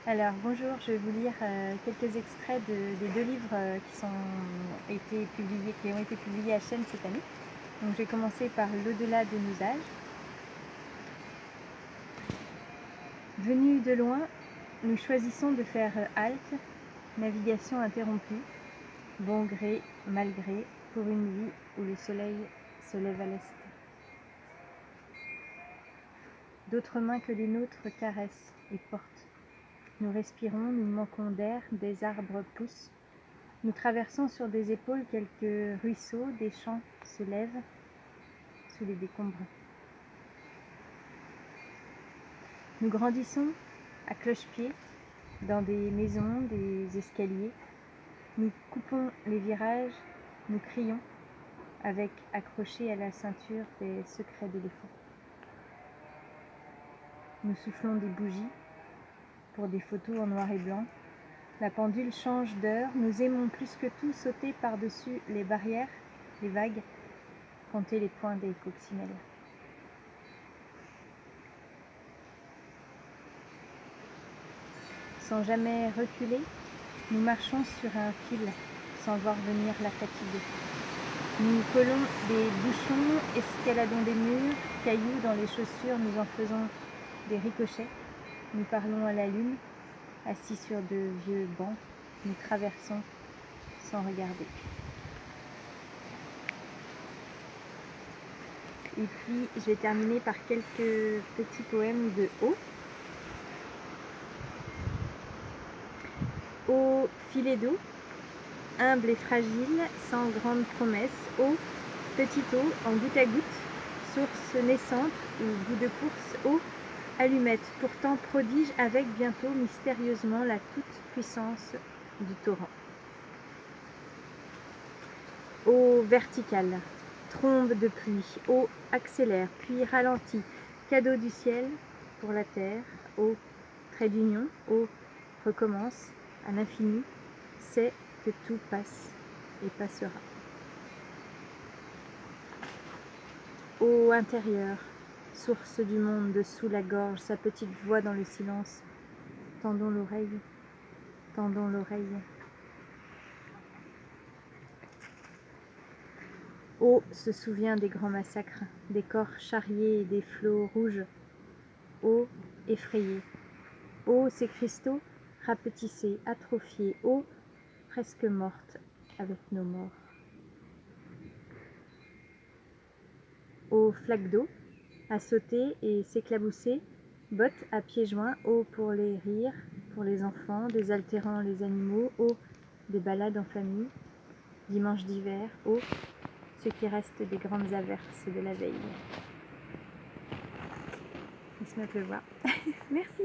Alors bonjour, je vais vous lire quelques extraits des deux livres qui ont été publiés à Chênes cette année. Donc je vais commencer par L'au-delà de nos âges. Venus de loin, nous choisissons de faire halte, navigation interrompue, bon gré, mal gré, pour une vie où le soleil se lève à l'est. D'autres mains que les nôtres caressent et portent. Nous respirons, nous manquons d'air, des arbres poussent. Nous traversons sur des épaules quelques ruisseaux, des champs se lèvent sous les décombres. Nous grandissons à cloche-pied, dans des maisons, des escaliers. Nous coupons les virages, nous crions, avec accrochés à la ceinture des secrets d'éléphants. Nous soufflons des bougies pour des photos en noir et blanc. La pendule change d'heure, nous aimons plus que tout sauter par-dessus les barrières, les vagues, compter les points des coccinelles. Sans jamais reculer, nous marchons sur un fil, sans voir venir la fatigue. Nous collons des bouchons, escaladons des murs, cailloux dans les chaussures, nous en faisons des ricochets. Nous parlons à la lune, assis sur de vieux bancs, nous traversons sans regarder. Et puis, je vais terminer par quelques petits poèmes de O. Ô filet d'eau, humble et fragile, sans grande promesse, ô petite eau en goutte à goutte, source naissante ou bout de course, ô allumette, pourtant prodige avec bientôt mystérieusement la toute-puissance du torrent. Eau verticale, trombe de pluie, eau accélère, puis ralentit, cadeau du ciel pour la terre, eau trait d'union, eau recommence à l'infini, c'est que tout passe et passera. Eau intérieure, source du monde, dessous la gorge, sa petite voix dans le silence, tendons l'oreille, tendons l'oreille. Eau se souvient des grands massacres, des corps charriés et des flots rouges. Eau effrayée. Eau ces cristaux rapetissés, atrophiés. Eau presque morte avec nos morts. Eau flaque d'eau, à sauter et s'éclabousser, bottes à pieds joints, eau pour les rires, pour les enfants, désaltérant les animaux, eau des balades en famille, dimanche d'hiver, eau ce qui reste des grandes averses de la veille. Il se met à pleuvoir. Merci.